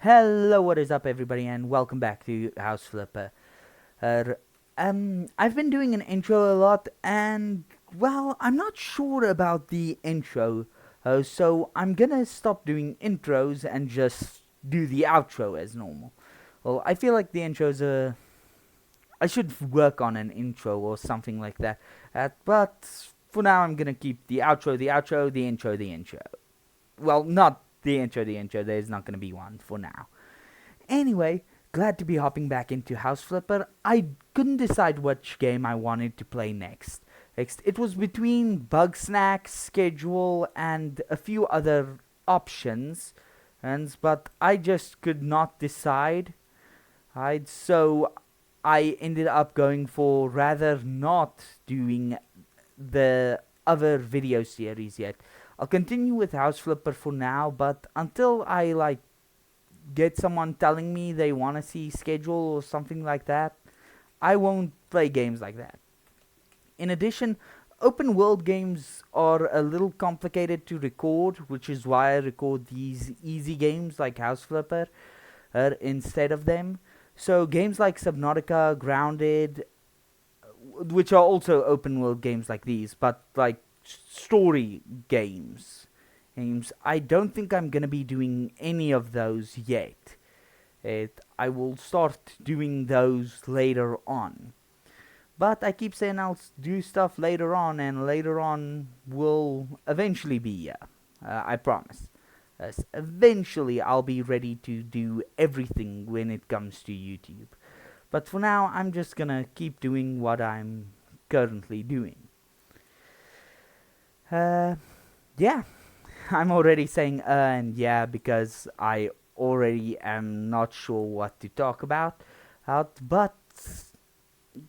Hello, what is up, everybody, and welcome back to House Flipper. Uh, I've been doing an intro a lot, and well, I'm not sure about the intro, so I'm gonna stop doing intros and just do the outro as normal. Well, I feel like the intros are. I should work on an intro or something like that, but for now, I'm gonna keep the outro, the outro, the intro, the intro. Well, not the intro, the intro. There's not gonna be one for now. Anyway, glad to be hopping back into House Flipper. I couldn't decide which game I wanted to play next. It was between Bugsnax, Schedule, and a few other options, but I just could not decide. So I ended up going for rather not doing the other video series yet. I'll continue with House Flipper for now, but until I get someone telling me they want to see Schedule or something like that, I won't play games like that. In addition, open world games are a little complicated to record, which is why I record these easy games like House Flipper instead of them. So games like Subnautica, Grounded, which are also open world games like these, but like story games. I don't think I'm gonna be doing any of those yet. I will start doing those later on. But I keep saying I'll do stuff later on, and later on will eventually be, yeah. I promise. Eventually I'll be ready to do everything when it comes to YouTube. But for now, I'm just gonna keep doing what I'm currently doing. Yeah, I'm already saying and yeah because I already am not sure what to talk about. But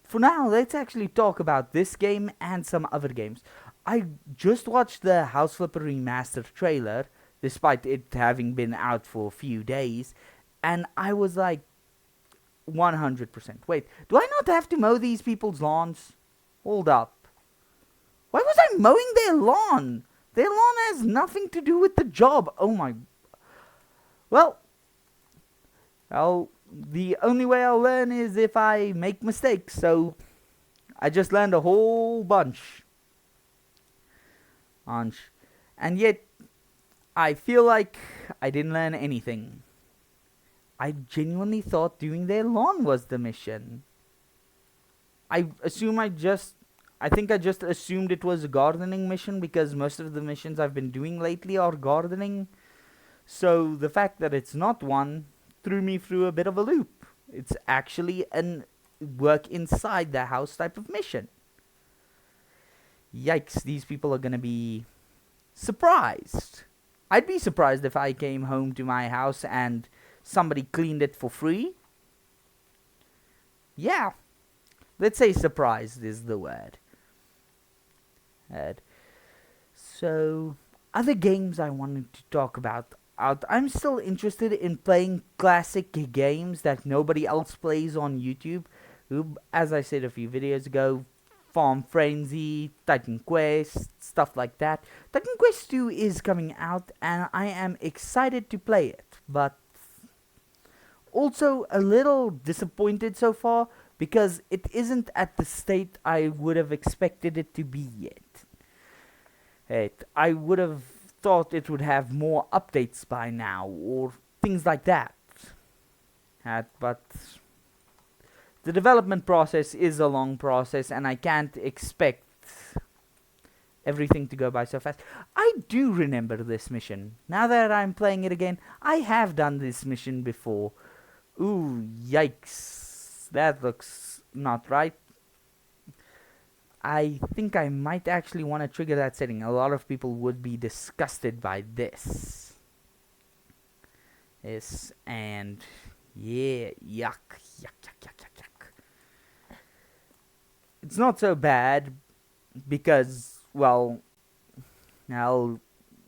for now, let's actually talk about this game and some other games. I just watched the House Flipper Remastered trailer, despite it having been out for a few days, and I was like 100%. Wait, do I not have to mow these people's lawns? Hold up. Why was I mowing their lawn? Their lawn has nothing to do with the job. Oh my. Well, the only way I'll learn is if I make mistakes, so I just learned a whole bunch. And yet, I feel like I didn't learn anything. I genuinely thought doing their lawn was the mission. I think I just assumed it was a gardening mission because most of the missions I've been doing lately are gardening. So the fact that it's not one threw me through a bit of a loop. It's actually an work inside the house type of mission. Yikes, these people are gonna be surprised. I'd be surprised if I came home to my house and somebody cleaned it for free. Yeah, let's say surprised is the word. So, other games I wanted to talk about. I'm still interested in playing classic games that nobody else plays on YouTube. As I said a few videos ago, Farm Frenzy, Titan Quest, stuff like that. Titan Quest 2 is coming out, and I am excited to play it, but also a little disappointed so far because it isn't at the state I would have expected it to be yet. I would have thought it would have more updates by now or things like that. But the development process is a long process, and I can't expect everything to go by so fast. I do remember this mission. Now that I'm playing it again, I have done this mission before. Ooh, yikes. That looks not right. I think I might actually want to trigger that setting. A lot of people would be disgusted by this. Yes, and yeah, yuck. It's not so bad because, well, now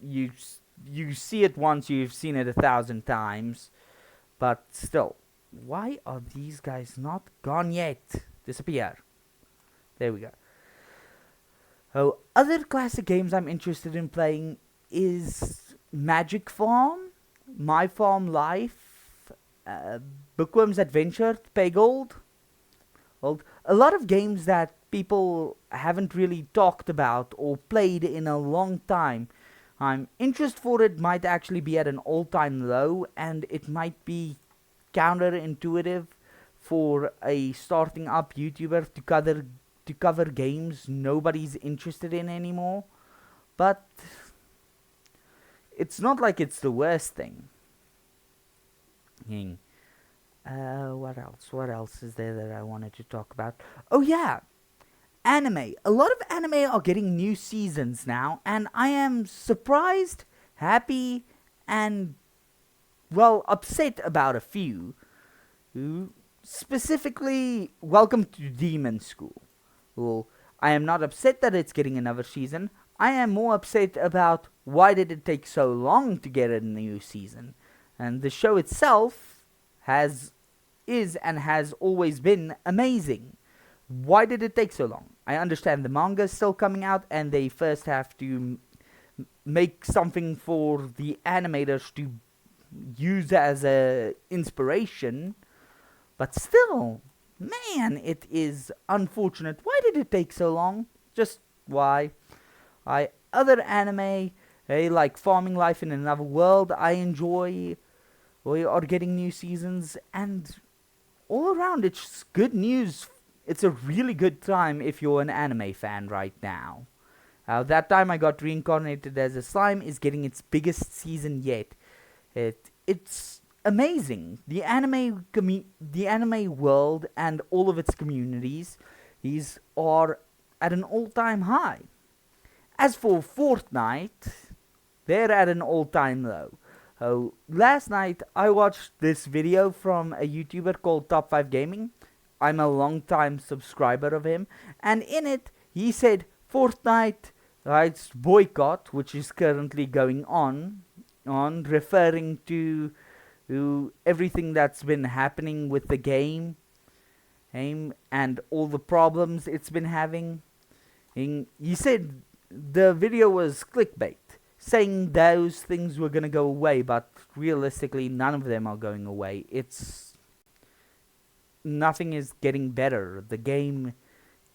you see it once, you've seen it 1,000 times, but still, why are these guys not gone yet? Disappear. There we go. Oh, other classic games I'm interested in playing is Magic Farm, My Farm Life, uh, Bookworm's Adventure, Pay Gold. Well, a lot of games that people haven't really talked about or played in a long time. Interest for it might actually be at an all-time low, and it might be counterintuitive for a starting up YouTuber to cover games nobody's interested in anymore. But it's not like it's the worst thing. What else? What else is there that I wanted to talk about? Oh yeah, anime. A lot of anime are getting new seasons now, and I am surprised, happy, and well, upset about a few. Specifically, Welcome to Demon School. Well, I am not upset that it's getting another season. I am more upset about why did it take so long to get a new season. And the show itself is and has always been amazing. Why did it take so long? I understand the manga is still coming out and they first have to make something for the animators to use as a inspiration, but still, man, it is unfortunate. Why did it take so long? Just why? Other anime, like Farming Life in Another World, I enjoy. We are getting new seasons, and all around, it's good news. It's a really good time if you're an anime fan right now. That time I got reincarnated as a slime is getting its biggest season yet. It's amazing. The anime world and all of its communities, these are at an all-time high. As for Fortnite, they're at an all-time low. Last night I watched this video from a YouTuber called Top 5 Gaming. I'm a long-time subscriber of him, and in it he said Fortnite rights boycott, which is currently going on referring to everything that's been happening with the game, and all the problems it's been having. He said the video was clickbait, saying those things were gonna go away, but realistically none of them are going away. Nothing is getting better. The game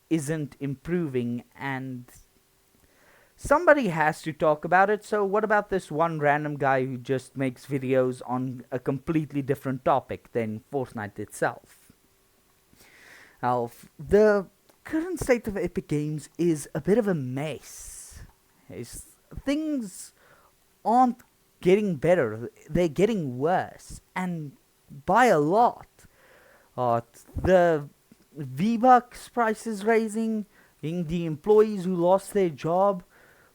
isn't improving, and somebody has to talk about it. So what about this one random guy who just makes videos on a completely different topic than Fortnite itself? Now, the current state of Epic Games is a bit of a mess. Things aren't getting better. They're getting worse, and by a lot. The V-Bucks price is raising, the employees who lost their job,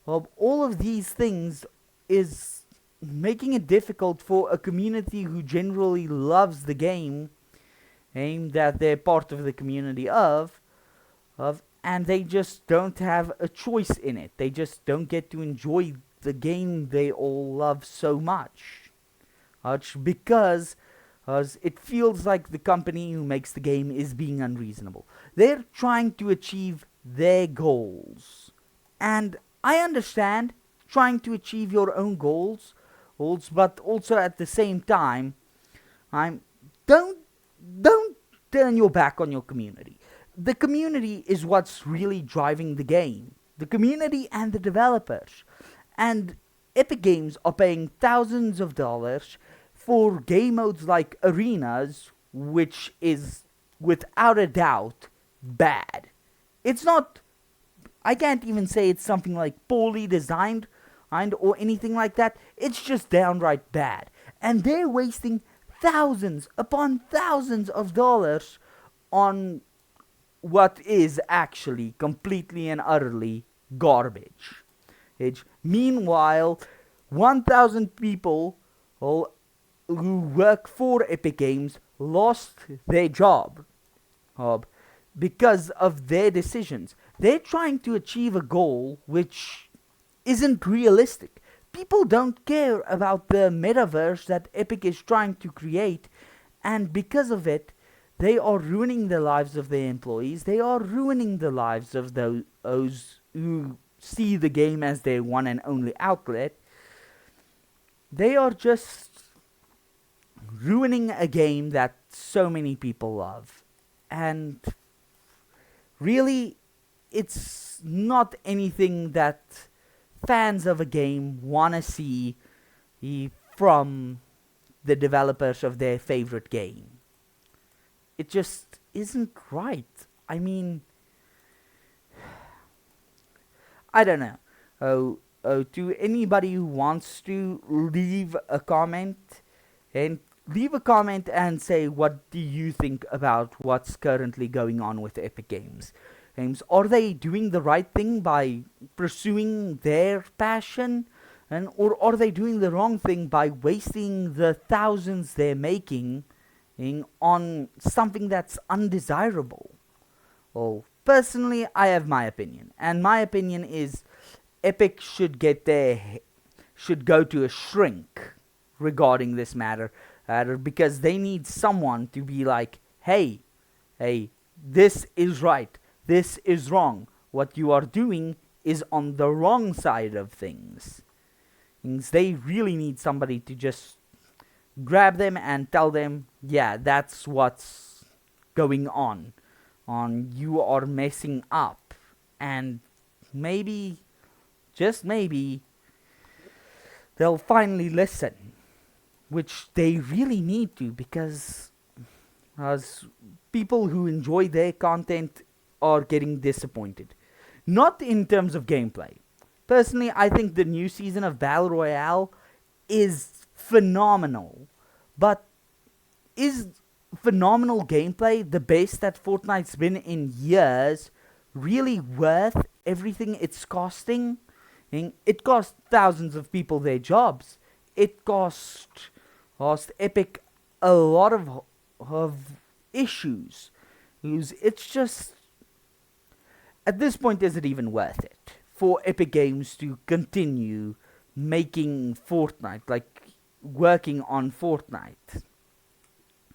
all of these things is making it difficult for a community who generally loves the game, that they're part of the community of, and they just don't have a choice in it. They just don't get to enjoy the game they all love so much. Because it feels like the company who makes the game is being unreasonable. They're trying to achieve their goals. And I understand trying to achieve your own goals, but also at the same time, don't turn your back on your community. The community is what's really driving the game. The community and the developers. And Epic Games are paying thousands of dollars for game modes like Arenas, which is without a doubt bad. It's not, I can't even say it's something like poorly designed or anything like that. It's just downright bad. And they're wasting thousands upon thousands of dollars on what is actually completely and utterly garbage. Meanwhile, 1,000 people who work for Epic Games lost their job because of their decisions. They're trying to achieve a goal which isn't realistic. People don't care about the metaverse that Epic is trying to create, and because of it, they are ruining the lives of their employees. They are ruining the lives of those who see the game as their one and only outlet. They are just ruining a game that so many people love. And really, it's not anything that fans of a game want to see from the developers of their favorite game. It just isn't right. I mean, I don't know. To anybody who wants to leave a comment, and leave a comment and say what do you think about what's currently going on with Epic Games. Are they doing the right thing by pursuing their passion, or are they doing the wrong thing by wasting the thousands they're making on something that's undesirable? Well, personally, I have my opinion, and my opinion is Epic should go to a shrink regarding this matter, because they need someone to be like, hey, this is right, this is wrong, what you are doing is on the wrong side of things. They really need somebody to just grab them and tell them, yeah, that's what's going on. You are messing up, and maybe, just maybe, they'll finally listen, which they really need to, because as people who enjoy their content are getting disappointed. Not in terms of gameplay. Personally, I think the new season of Battle Royale is phenomenal, but is phenomenal gameplay, the best that Fortnite's been in years, really worth everything it's costing? It cost thousands of people their jobs. It cost Epic a lot of issues. It's just, at this point, is it even worth it for Epic Games to continue making Fortnite, like working on Fortnite?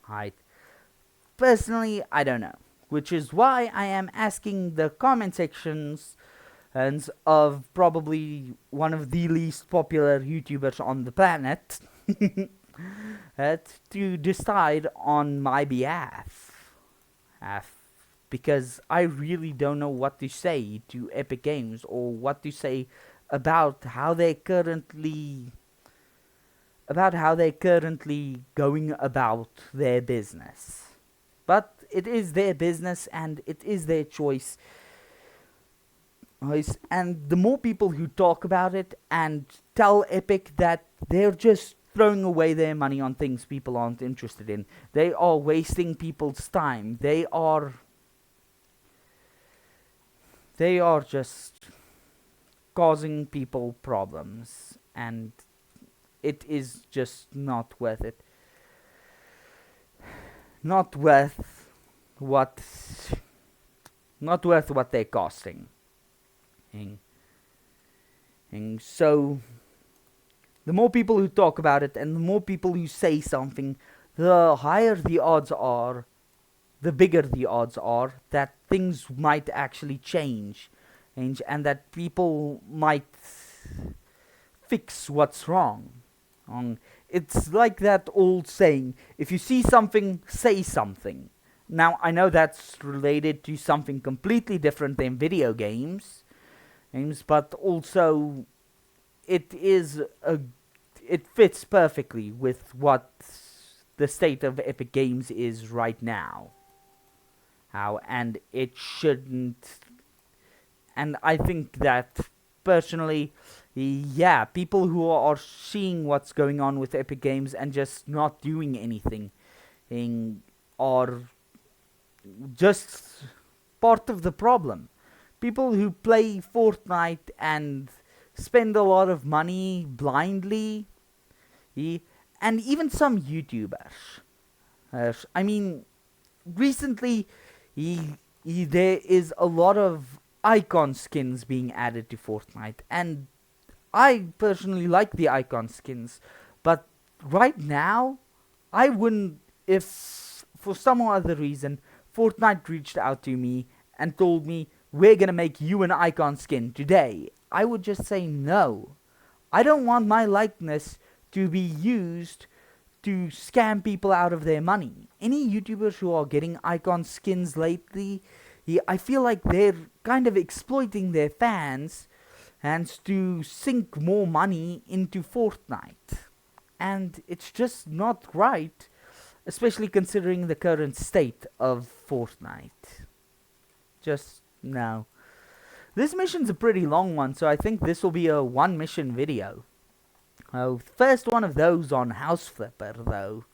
Right. Personally, I don't know, which is why I am asking the comment sections and of probably one of the least popular YouTubers on the planet to decide on my behalf. Because I really don't know what to say to Epic Games, or what to say about how they're currently going about their business. But it is their business and it is their choice. And the more people who talk about it and tell Epic that they're just throwing away their money on things people aren't interested in, they are wasting people's time, they are just causing people problems, and it is just not worth it. Not worth what they're costing. And so, the more people who talk about it and the more people who say something, the higher the odds are, the bigger the odds are that things might actually change, and that people might fix what's wrong. It's like that old saying, if you see something, say something. Now, I know that's related to something completely different than video games, but also it fits perfectly with what the state of Epic Games is right now. And it shouldn't. And I think that, personally, yeah, people who are seeing what's going on with Epic Games and just not doing anything are just part of the problem. People who play Fortnite and spend a lot of money blindly, and even some YouTubers. I mean, recently, there is a lot of icon skins being added to Fortnite, and I personally like the icon skins, but right now, I wouldn't, if for some other reason, Fortnite reached out to me and told me, we're gonna make you an icon skin today, I would just say no. I don't want my likeness to be used to scam people out of their money. Any YouTubers who are getting icon skins lately, I feel like they're kind of exploiting their fans and to sink more money into Fortnite. And it's just not right, especially considering the current state of Fortnite. Just no. This mission's a pretty long one, so I think this will be a one mission video. Oh, first one of those on House Flipper, though.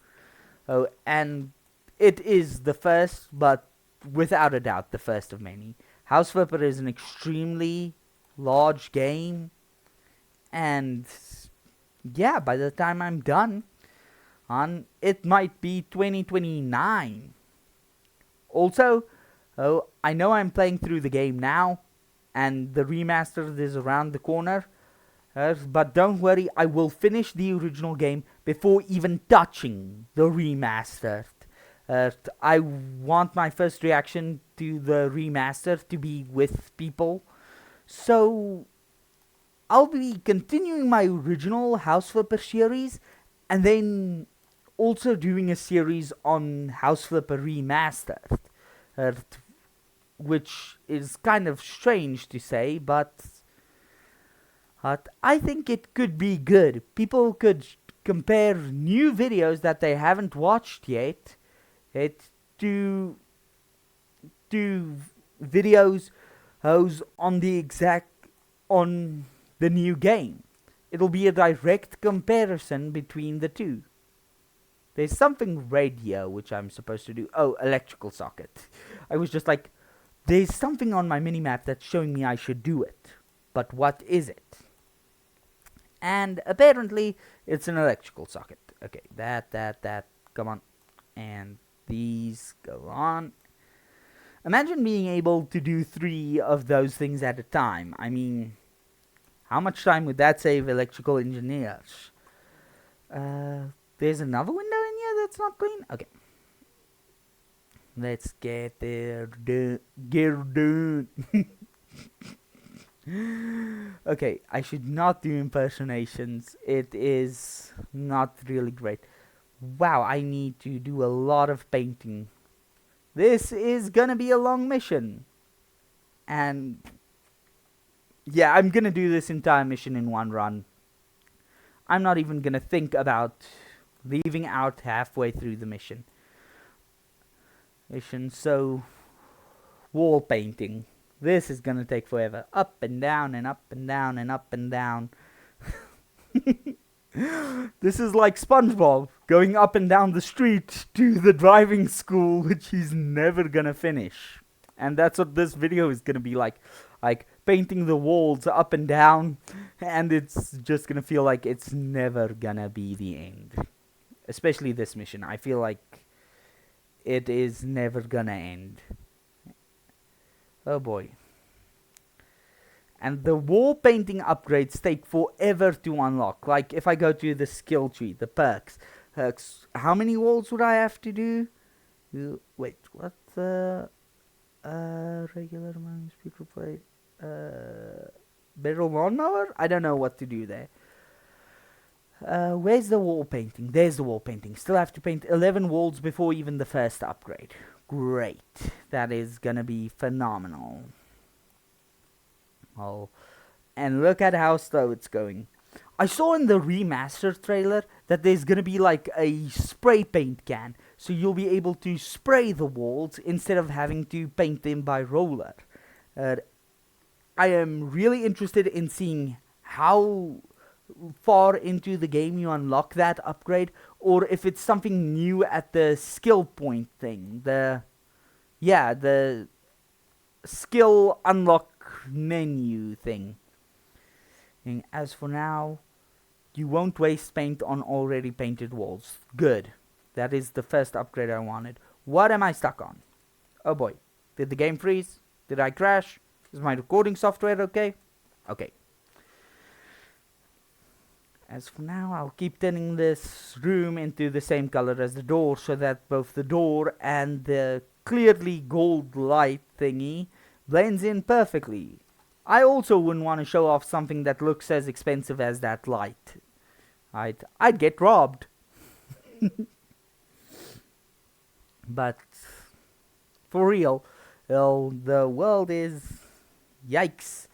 Oh, and it is the first, but without a doubt, the first of many. House Flipper is an extremely large game, and yeah, by the time I'm done, it might be 2029. Also, oh, I know I'm playing through the game now, and the remastered is around the corner. But don't worry, I will finish the original game before even touching the remastered. I want my first reaction to the remaster to be with people. So I'll be continuing my original House Flipper series, and then also doing a series on House Flipper Remastered. Which is kind of strange to say, but I think it could be good. People could compare new videos that they haven't watched yet to videos on the new game. It'll be a direct comparison between the two. There's something red here which I'm supposed to do. Oh, electrical socket. I was just like, there's something on my minimap that's showing me I should do it. But what is it? And apparently, it's an electrical socket. Okay, that, come on. And these go on. Imagine being able to do 3 of those things at a time. I mean, how much time would that save electrical engineers? There's another window in here that's not clean? Okay. Let's get there. Get done. Okay, I should not do impersonations. It is not really great. Wow, I need to do a lot of painting. This is gonna be a long mission. And yeah, I'm gonna do this entire mission in one run. I'm not even gonna think about leaving out halfway through the mission. So, wall painting. This is gonna take forever. Up and down and up and down and up and down. This is like SpongeBob going up and down the street to the driving school, which he's never gonna finish. And that's what this video is gonna be like painting the walls up and down, and it's just gonna feel like it's never gonna be the end. Especially this mission. I feel like it is never gonna end. Oh boy. And the wall painting upgrades take forever to unlock. Like, if I go to the skill tree, the perks. How many walls would I have to do? Wait, what? Regular mine, speaker plate. Barrel lawnmower? I don't know what to do there. Where's the wall painting? There's the wall painting. Still have to paint 11 walls before even the first upgrade. Great. That is gonna be phenomenal. Oh, and look at how slow it's going. I saw in the remaster trailer that there's gonna be like a spray paint can, so you'll be able to spray the walls instead of having to paint them by roller. I am really interested in seeing how far into the game you unlock that upgrade, or if it's something new at the skill point thing. The skill unlock menu thing. And as for now, you won't waste paint on already painted walls. Good. That is the first upgrade I wanted. What am I stuck on? Oh boy. Did the game freeze? Did I crash? Is my recording software okay? Okay. As for now, I'll keep turning this room into the same color as the door, so that both the door and the clearly gold light thingy blends in perfectly. I also wouldn't want to show off something that looks as expensive as that light. I'd get robbed. But for real, well, the world is yikes.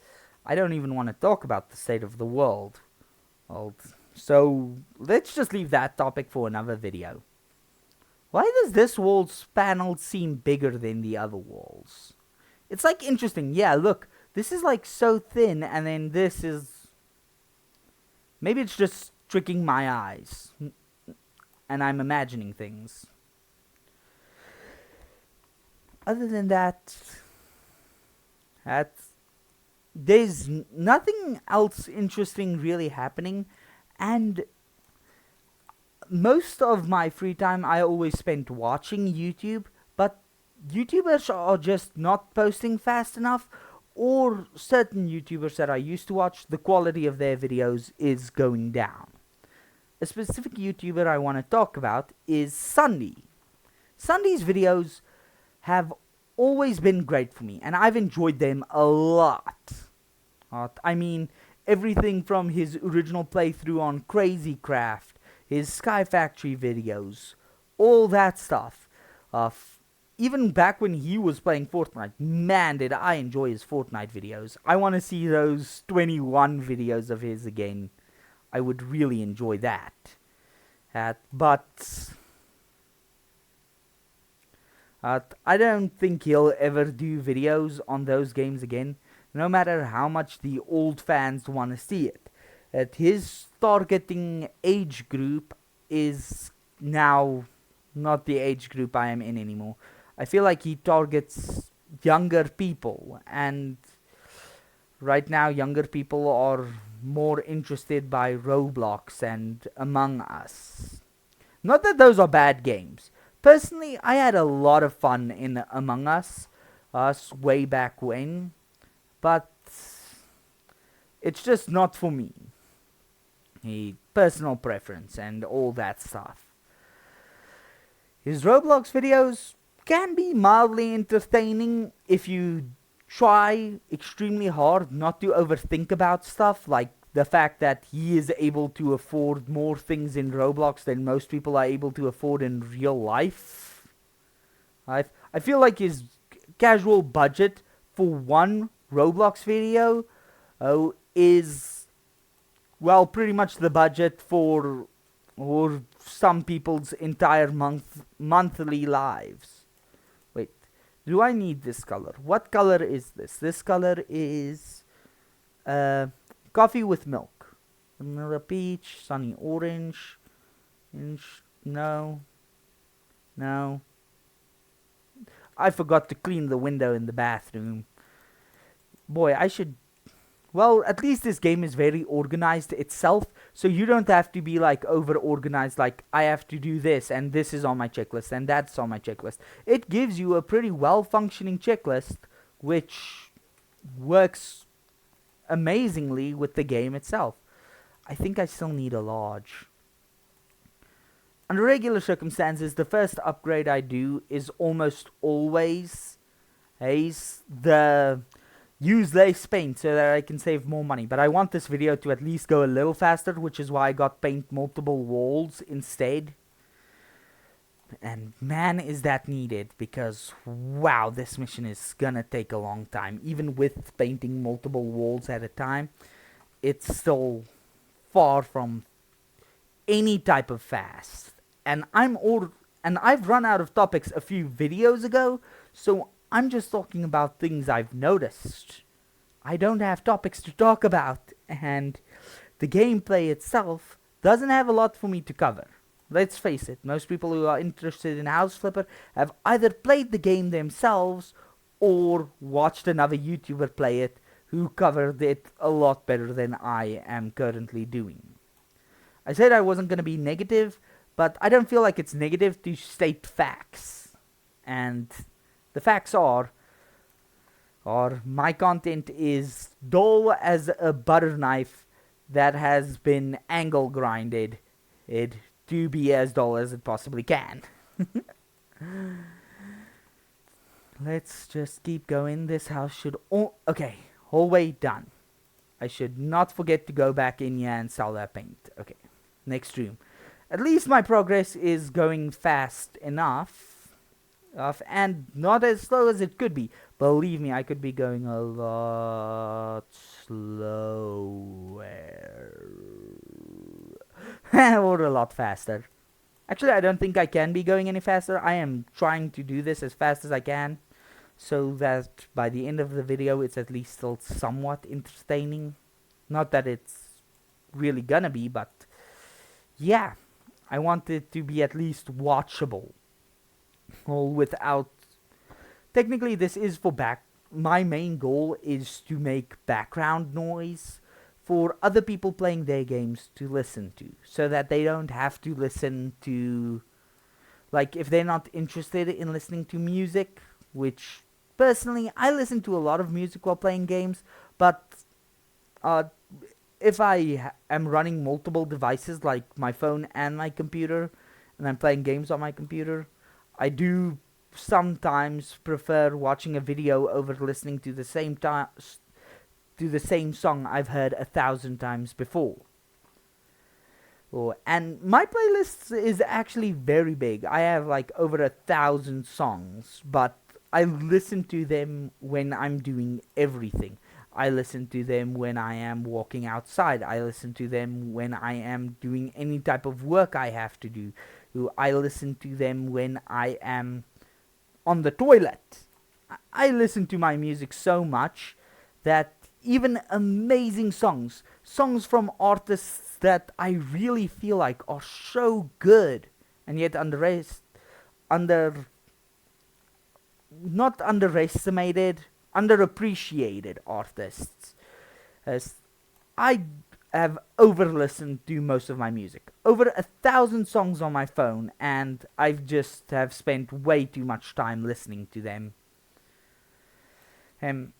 I don't even want to talk about the state of the world. Well, so let's just leave that topic for another video. Why does this wall's panel seem bigger than the other walls? It's like interesting. Yeah, look, this is like so thin, and then this is... Maybe it's just tricking my eyes, and I'm imagining things. Other than that, there's nothing else interesting really happening, and most of my free time I always spent watching YouTube, but YouTubers are just not posting fast enough, or certain YouTubers that I used to watch, the quality of their videos is going down. A specific YouTuber I want to talk about is Sunday. Sunday's videos have always been great for me, and I've enjoyed them a lot. I mean, everything from his original playthrough on Crazy Craft, his Sky Factory videos, all that stuff. Even back when he was playing Fortnite, man, did I enjoy his Fortnite videos. I want to see those 21 videos of his again. I would really enjoy that. But I don't think he'll ever do videos on those games again, no matter how much the old fans want to see it. His targeting age group is now not the age group I am in anymore. I feel like he targets younger people, and right now younger people are more interested by Roblox and Among Us. Not that those are bad games. Personally, I had a lot of fun in Among Us way back when, but it's just not for me. A personal preference and all that stuff. His Roblox videos can be mildly entertaining if you try extremely hard not to overthink about stuff, like the fact that he is able to afford more things in Roblox than most people are able to afford in real life. I feel like his casual budget for one Roblox video is, well, pretty much the budget for or some people's entire monthly lives. Wait, do I need this color? What color is this? This color is coffee with milk. Vanilla peach, sunny orange. No. I forgot to clean the window in the bathroom. Boy, I should... Well, at least this game is very organized itself, so you don't have to be like over-organized, like I have to do this, and this is on my checklist, and that's on my checklist. It gives you a pretty well-functioning checklist, which works amazingly with the game itself. I think I still need a large. Under regular circumstances, the first upgrade I do is almost always the use less paint so that I can save more money. But I want this video to at least go a little faster, which is why I got paint multiple walls instead. And man, is that needed, because wow, this mission is gonna take a long time. Even with painting multiple walls at a time, it's still far from any type of fast. And I've run out of topics a few videos ago, so I'm just talking about things I've noticed. I don't have topics to talk about, and the gameplay itself doesn't have a lot for me to cover. Let's face it, most people who are interested in House Flipper have either played the game themselves or watched another YouTuber play it who covered it a lot better than I am currently doing. I said I wasn't going to be negative, but I don't feel like it's negative to state facts. And the facts are my content is dull as a butter knife that has been angle grinded it to be as dull as it possibly can. Let's just keep going. This house should... okay, hallway done. I should not forget to go back in here and sell that paint. Okay, next room. at least my progress is going fast enough, and not as slow as it could be. Believe me, I could be going a lot slower. Or a lot faster. Actually, I don't think I can be going any faster. I am trying to do this as fast as I can, so that by the end of the video it's at least still somewhat entertaining. Not that it's really gonna be, but yeah, I want it to be at least watchable. All without... Technically, this is for back... My main goal is to make background noise for other people playing their games to listen to, so that they don't have to listen to... Like, if they're not interested in listening to music, which, personally, I listen to a lot of music while playing games, but if I am running multiple devices, like my phone and my computer, and I'm playing games on my computer, I do sometimes prefer watching a video over listening to the same song I've heard 1,000 times before. And my playlist is actually very big. I have like over 1,000 songs, but I listen to them when I'm doing everything. I listen to them when I am walking outside. I listen to them when I am doing any type of work I have to do. I listen to them when I am on the toilet. I listen to my music so much that even amazing songs from artists that I really feel like are so good, and yet not underestimated, underappreciated artists, as I have over-listened to most of my music. Over 1,000 songs on my phone, and I've just have spent way too much time listening to them.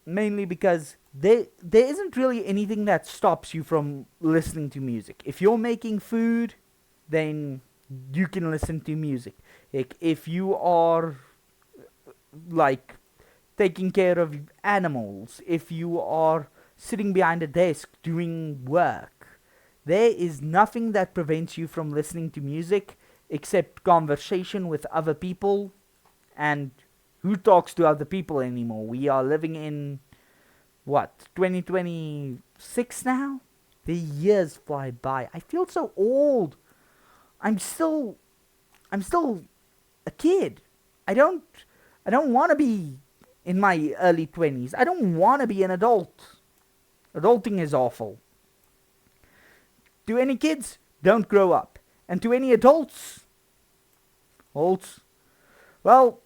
Mainly because there isn't really anything that stops you from listening to music. If you're making food, then you can listen to music. If you are like taking care of animals, if you are sitting behind a desk doing work, there is nothing that prevents you from listening to music except conversation with other people. And who talks to other people anymore? We are living in, what, 2026 now? The years fly by. I feel so old. I'm still a kid. I don't want to be in my early 20s. I don't want to be an adult. Adulting is awful. To any kids, don't grow up. And to any adults, well,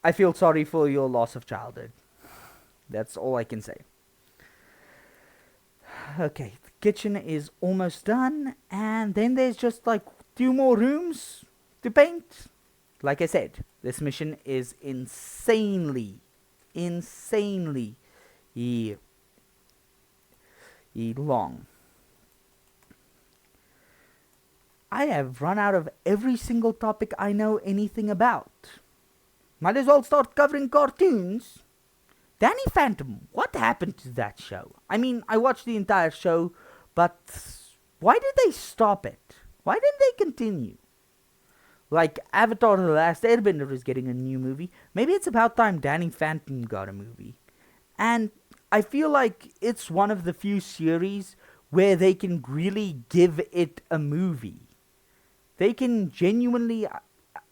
I feel sorry for your loss of childhood. That's all I can say. Okay, the kitchen is almost done, and then there's just like 2 more rooms to paint. Like I said, this mission is insanely long. I have run out of every single topic I know anything about. Might as well start covering cartoons. Danny Phantom, what happened to that show? I mean, I watched the entire show, but why did they stop it? Why didn't they continue? Like, Avatar The Last Airbender is getting a new movie. Maybe it's about time Danny Phantom got a movie. And I feel like it's one of the few series where they can really give it a movie. They can genuinely...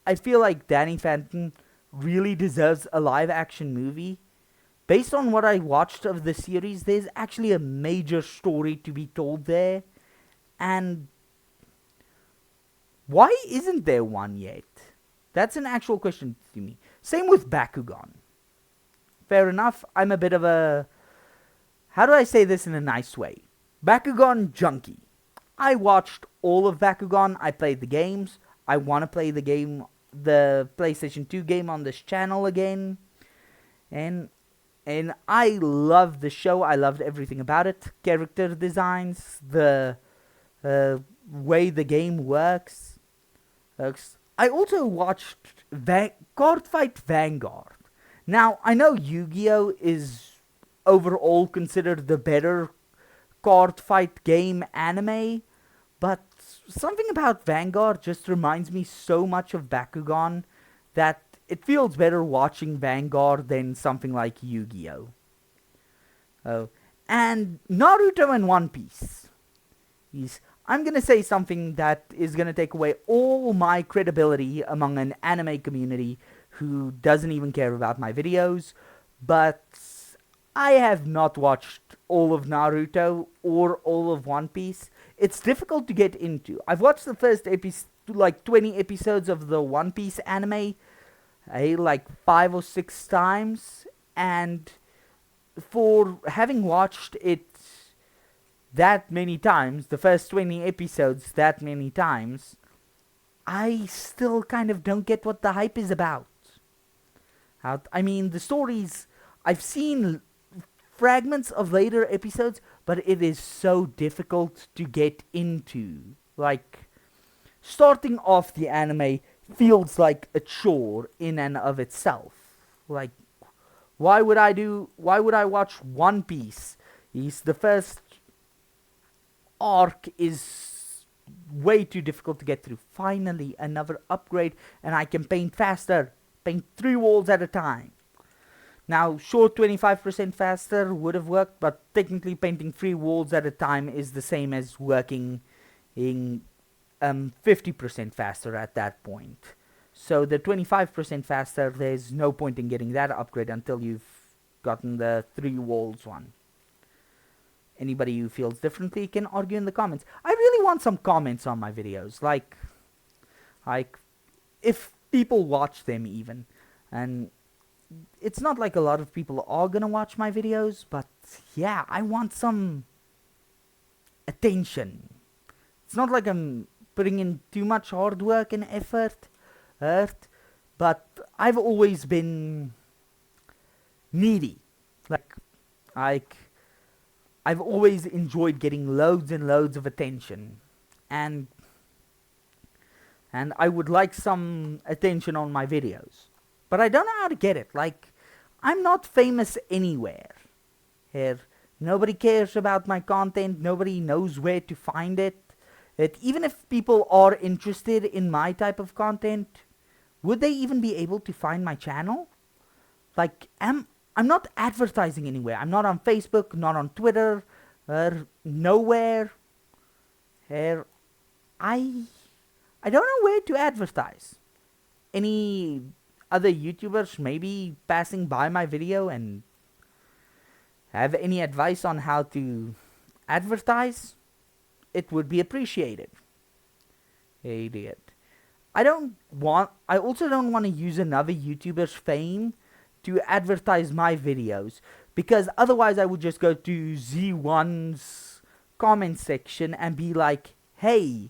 I feel like Danny Phantom really deserves a live-action movie. Based on what I watched of the series, there's actually a major story to be told there. And why isn't there one yet? That's an actual question to me. Same with Bakugan. Fair enough, I'm a bit of a... How do I say this in a nice way? Bakugan junkie. I watched all of Bakugan. I played the games. I want to play the PlayStation 2 game on this channel again. And I loved the show. I loved everything about it. Character designs, the way the game works. I also watched Cardfight Vanguard. Now, I know Yu-Gi-Oh! Is overall considered the better card fight game anime, but something about Vanguard just reminds me so much of Bakugan that it feels better watching Vanguard than something like Yu-Gi-Oh! Oh, and Naruto and One Piece. I'm gonna say something that is gonna take away all my credibility among an anime community who doesn't even care about my videos, but I have not watched all of Naruto or all of One Piece. It's difficult to get into. I've watched the first 20 episodes of the One Piece anime, like 5 or 6 times, and for having watched it that many times, the first 20 episodes that many times, I still kind of don't get what the hype is about. I mean, the stories, I've seen fragments of later episodes, but it is so difficult to get into. Like, starting off the anime feels like a chore in and of itself. Like, why would I watch One Piece? The first arc is way too difficult to get through. Finally, another upgrade, and I can paint faster. Paint 3 walls at a time. Now, sure, 25% faster would have worked, but technically painting 3 walls at a time is the same as working in 50% faster at that point. So the 25% faster, there's no point in getting that upgrade until you've gotten the 3 walls one. Anybody who feels differently can argue in the comments. I really want some comments on my videos, like if people watch them even. And it's not like a lot of people are gonna watch my videos, but yeah, I want some attention. It's not like I'm putting in too much hard work and effort, but I've always been needy. Like I've always enjoyed getting loads and loads of attention, and I would like some attention on my videos. But I don't know how to get it. Like, I'm not famous anywhere. Here, nobody cares about my content, nobody knows where to find it. Even if people are interested in my type of content, would they even be able to find my channel? Like, I'm not advertising anywhere. I'm not on Facebook, not on Twitter, nowhere. Here, I don't know where to advertise. Any other YouTubers maybe passing by my video and have any advice on how to advertise? It would be appreciated. Idiot. I also don't want to use another YouTuber's fame to advertise my videos, because otherwise I would just go to Z1's comment section and be like, hey,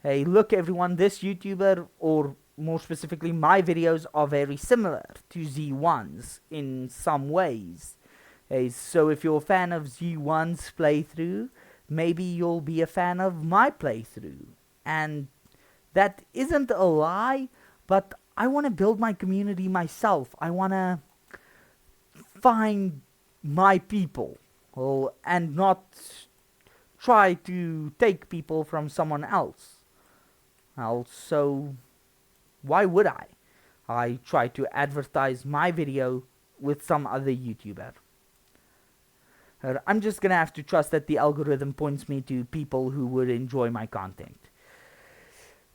look everyone, this YouTuber, or more specifically my videos, are very similar to Z1's in some ways. So if you're a fan of Z1's playthrough, maybe you'll be a fan of my playthrough. And that isn't a lie, but I want to build my community myself. I want to find my people, and not try to take people from someone else. So why would I try to advertise my video with some other YouTuber? I'm just gonna have to trust that the algorithm points me to people who would enjoy my content.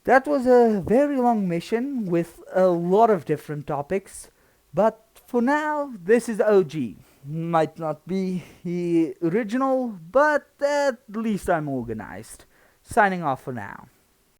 That was a very long mission with a lot of different topics, but for now, this is OG. Might not be the original, but at least I'm organized. Signing off for now.